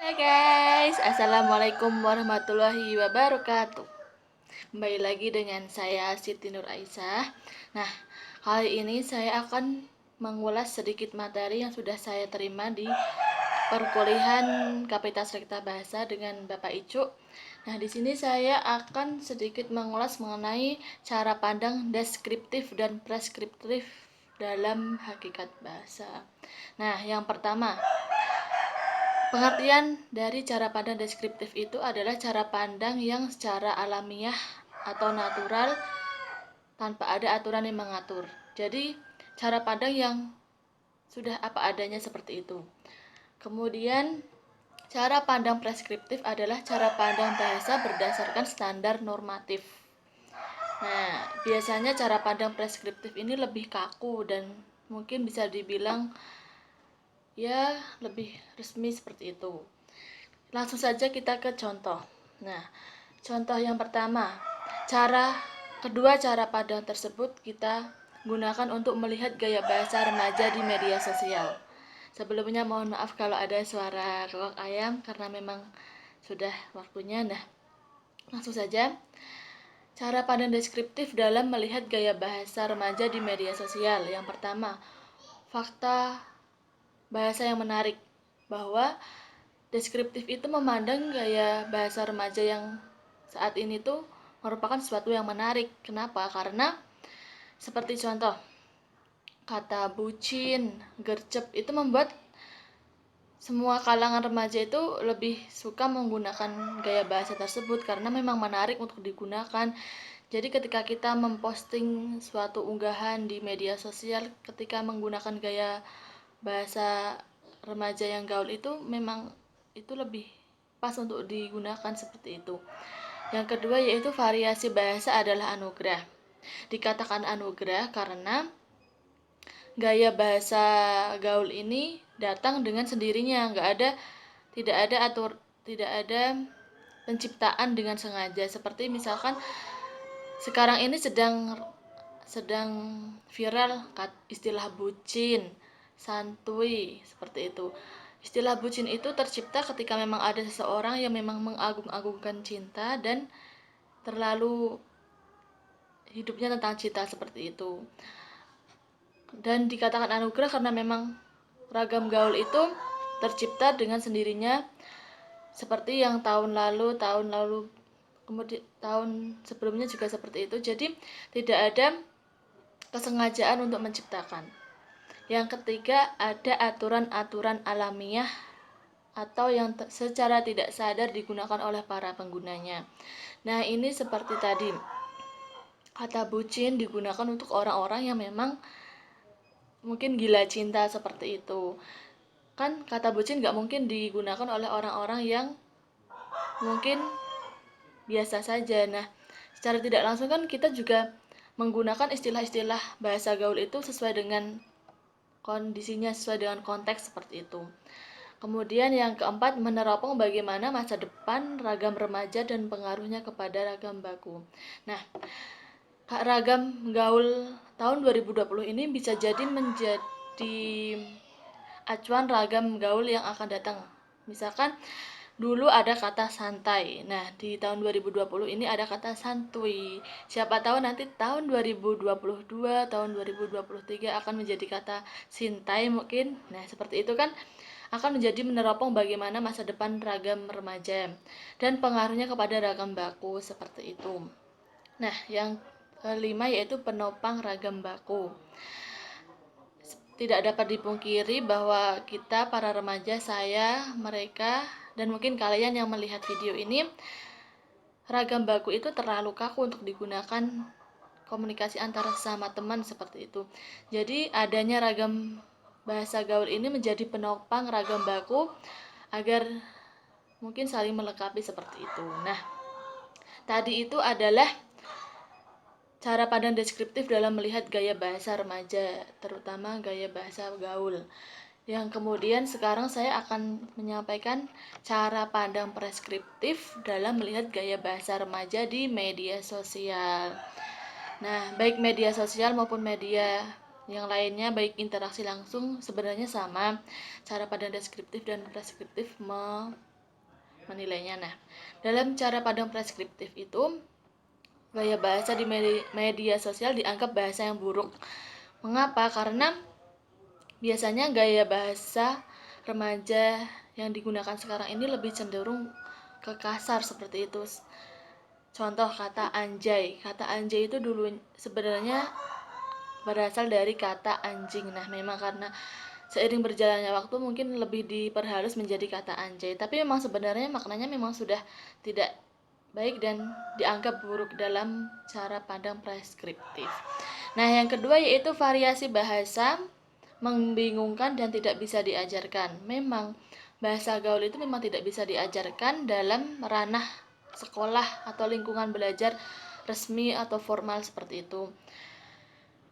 Hai guys, Assalamualaikum warahmatullahi wabarakatuh. Kembali lagi dengan saya Siti Nur Aisyah. Nah, kali ini saya akan mengulas sedikit materi yang sudah saya terima di perkuliahan Kapasitas Rekta Bahasa dengan Bapak Icu. Nah, di sini saya akan sedikit mengulas mengenai cara pandang deskriptif dan preskriptif dalam hakikat bahasa. Nah, yang pertama, pengertian dari cara pandang deskriptif itu adalah cara pandang yang secara alamiah atau natural tanpa ada aturan yang mengatur. Jadi, cara pandang yang sudah apa adanya seperti itu. Kemudian, cara pandang preskriptif adalah cara pandang bahasa berdasarkan standar normatif. Nah, biasanya cara pandang preskriptif ini lebih kaku dan mungkin bisa dibilang ya lebih resmi seperti itu. Langsung saja kita ke contoh. Nah, contoh yang pertama, cara pandang tersebut kita gunakan untuk melihat gaya bahasa remaja di media sosial. Sebelumnya mohon maaf kalau ada suara kokok ayam karena memang sudah waktunya. Nah, langsung saja. Cara pandang deskriptif dalam melihat gaya bahasa remaja di media sosial. Yang pertama, fakta bahasa yang menarik bahwa deskriptif itu memandang gaya bahasa remaja yang saat ini tuh merupakan sesuatu yang menarik. Kenapa? Karena seperti contoh, kata bucin, gercep itu membuat semua kalangan remaja itu lebih suka menggunakan gaya bahasa tersebut karena memang menarik untuk digunakan. Jadi ketika kita memposting suatu unggahan di media sosial ketika menggunakan gaya bahasa remaja yang gaul itu memang itu lebih pas untuk digunakan seperti itu. Yang kedua yaitu variasi bahasa adalah anugerah. Dikatakan anugerah karena gaya bahasa gaul ini datang dengan sendirinya, tidak ada penciptaan dengan sengaja. Seperti misalkan sekarang ini sedang viral istilah bucin, santuy, seperti itu. Istilah bucin itu tercipta ketika memang ada seseorang yang memang mengagung-agungkan cinta dan terlalu hidupnya tentang cinta seperti itu. Dan dikatakan anugerah karena memang ragam gaul itu tercipta dengan sendirinya seperti yang tahun lalu, kemudian tahun sebelumnya juga seperti itu. Jadi tidak ada kesengajaan untuk menciptakan. Yang ketiga, ada aturan-aturan alamiah atau yang secara tidak sadar digunakan oleh para penggunanya. Nah, ini seperti tadi, kata bucin digunakan untuk orang-orang yang memang mungkin gila cinta seperti itu. Kan kata bucin nggak mungkin digunakan oleh orang-orang yang mungkin biasa saja. Nah, secara tidak langsung kan kita juga menggunakan istilah-istilah bahasa gaul itu sesuai dengan kondisinya, sesuai dengan konteks seperti itu. Kemudian yang keempat, meneropong bagaimana masa depan ragam remaja dan pengaruhnya kepada ragam baku. Nah, ragam gaul tahun 2020 ini bisa jadi menjadi acuan ragam gaul yang akan datang. Misalkan dulu ada kata santai. Nah, di tahun 2020 ini ada kata santuy. Siapa tahu nanti tahun 2022, tahun 2023 akan menjadi kata sintai mungkin. Nah, seperti itu kan akan menjadi meneropong bagaimana masa depan ragam remaja dan pengaruhnya kepada ragam baku seperti itu. Nah, yang kelima yaitu penopang ragam baku. Tidak dapat dipungkiri bahwa kita para remaja, saya, mereka, dan mungkin kalian yang melihat video ini, ragam baku itu terlalu kaku untuk digunakan komunikasi antara sesama teman seperti itu. Jadi adanya ragam bahasa gaul ini menjadi penopang ragam baku agar mungkin saling melengkapi seperti itu. Nah, tadi itu adalah cara pandang deskriptif dalam melihat gaya bahasa remaja, terutama gaya bahasa gaul. Yang kemudian sekarang saya akan menyampaikan cara pandang preskriptif dalam melihat gaya bahasa remaja di media sosial. Nah, baik media sosial maupun media yang lainnya, baik interaksi langsung sebenarnya sama. Cara pandang deskriptif dan preskriptif menilainya. Nah, dalam cara pandang preskriptif itu, gaya bahasa di media sosial dianggap bahasa yang buruk. Mengapa? Karena biasanya gaya bahasa remaja yang digunakan sekarang ini lebih cenderung ke kasar seperti itu. Contoh kata anjay. Kata anjay itu dulu sebenarnya berasal dari kata anjing. Nah, memang karena seiring berjalannya waktu mungkin lebih diperhalus menjadi kata anjay. Tapi memang sebenarnya maknanya memang sudah tidak baik dan dianggap buruk dalam cara pandang preskriptif. Nah, yang kedua yaitu variasi bahasa membingungkan dan tidak bisa diajarkan. Memang bahasa gaul itu memang tidak bisa diajarkan dalam ranah sekolah atau lingkungan belajar resmi atau formal seperti itu.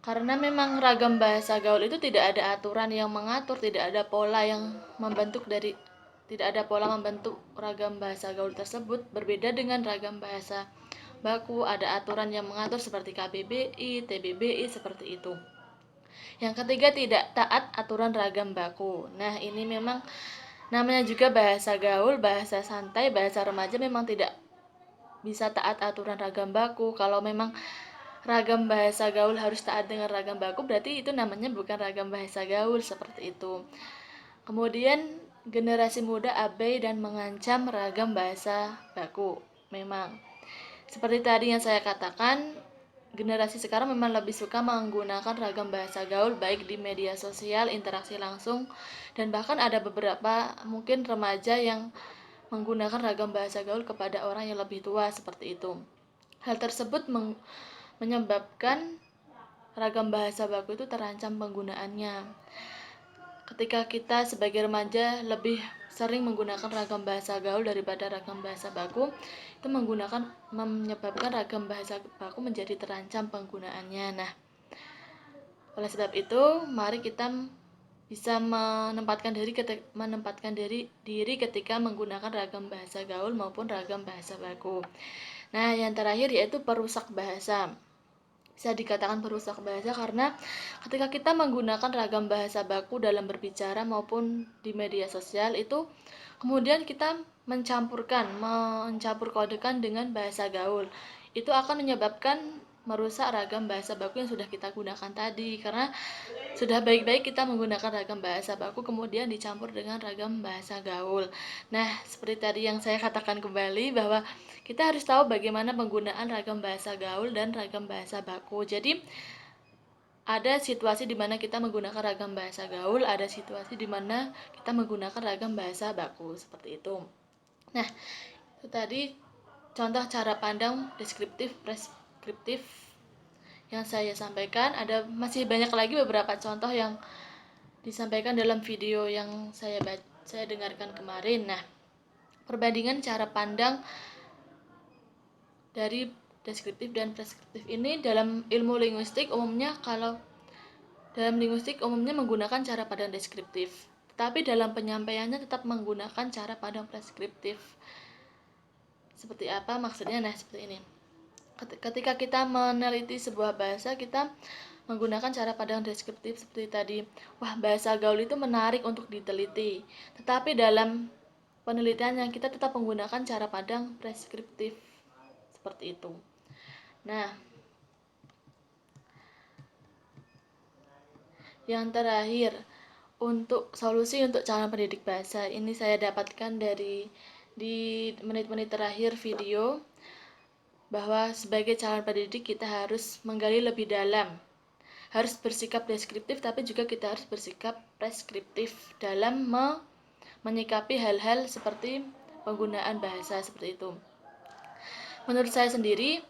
Karena memang ragam bahasa gaul itu tidak ada aturan yang mengatur, tidak ada pola yang tidak ada pola membentuk ragam bahasa gaul tersebut. Berbeda dengan ragam bahasa baku, ada aturan yang mengatur seperti KBBI, TBBI seperti itu. Yang ketiga, tidak taat aturan ragam baku. Nah, ini memang namanya juga bahasa gaul, bahasa santai, bahasa remaja memang tidak bisa taat aturan ragam baku. Kalau memang ragam bahasa gaul harus taat dengan ragam baku, berarti itu namanya bukan ragam bahasa gaul seperti itu. Kemudian generasi muda abai dan mengancam ragam bahasa baku. Memang seperti tadi yang saya katakan, generasi sekarang memang lebih suka menggunakan ragam bahasa gaul baik di media sosial, interaksi langsung, dan bahkan ada beberapa mungkin remaja yang menggunakan ragam bahasa gaul kepada orang yang lebih tua seperti itu. Hal tersebut menyebabkan ragam bahasa baku itu terancam penggunaannya. Ketika kita sebagai remaja lebih sering menggunakan ragam bahasa gaul daripada ragam bahasa baku, itu menyebabkan ragam bahasa baku menjadi terancam penggunaannya. Nah, oleh sebab itu, mari kita bisa menempatkan diri ketika menggunakan ragam bahasa gaul maupun ragam bahasa baku. Nah, yang terakhir yaitu perusak bahasa. Bisa dikatakan perusak bahasa karena ketika kita menggunakan ragam bahasa baku dalam berbicara maupun di media sosial itu kemudian kita mencampur kodekan dengan bahasa gaul. Itu akan menyebabkan merusak ragam bahasa baku yang sudah kita gunakan tadi, karena sudah baik-baik kita menggunakan ragam bahasa baku kemudian dicampur dengan ragam bahasa gaul. Nah, seperti tadi yang saya katakan kembali bahwa kita harus tahu bagaimana penggunaan ragam bahasa gaul dan ragam bahasa baku. Jadi ada situasi di mana kita menggunakan ragam bahasa gaul, ada situasi di mana kita menggunakan ragam bahasa baku, seperti itu. Nah, itu tadi contoh cara pandang deskriptif, preskriptif yang saya sampaikan. Ada masih banyak lagi beberapa contoh yang disampaikan dalam video yang saya dengarkan kemarin. Nah, perbandingan cara pandang dari deskriptif dan preskriptif ini dalam ilmu linguistik umumnya menggunakan cara pandang deskriptif, tetapi dalam penyampaiannya tetap menggunakan cara pandang preskriptif. Seperti apa maksudnya? Nah, seperti ini. Ketika kita meneliti sebuah bahasa, kita menggunakan cara pandang deskriptif seperti tadi. Wah, bahasa gaul itu menarik untuk diteliti. Tetapi dalam penelitiannya kita tetap menggunakan cara pandang preskriptif. Seperti itu. Nah, yang terakhir, untuk solusi untuk calon pendidik bahasa ini saya dapatkan di menit-menit terakhir video, bahwa sebagai calon pendidik kita harus menggali lebih dalam, harus bersikap deskriptif, tapi juga kita harus bersikap preskriptif dalam menyikapi hal-hal seperti penggunaan bahasa seperti itu. Menurut saya sendiri,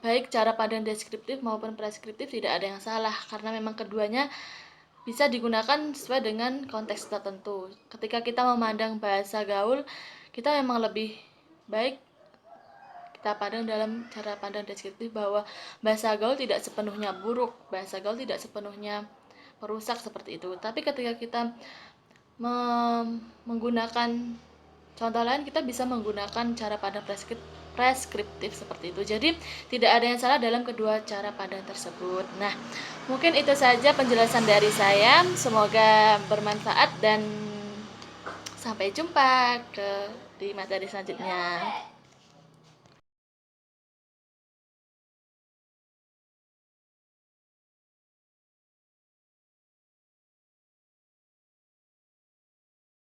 baik cara pandang deskriptif maupun preskriptif tidak ada yang salah, karena memang keduanya bisa digunakan sesuai dengan konteks tertentu. Ketika kita memandang bahasa gaul, kita memang lebih baik kita pandang dalam cara pandang deskriptif bahwa bahasa gaul tidak sepenuhnya buruk, bahasa gaul tidak sepenuhnya merusak seperti itu. Tapi ketika kita menggunakan contoh lain, kita bisa menggunakan cara pandang preskriptif seperti itu. Jadi tidak ada yang salah dalam kedua cara pandang tersebut. Nah, mungkin itu saja penjelasan dari saya. Semoga bermanfaat dan Sampai jumpa di materi selanjutnya.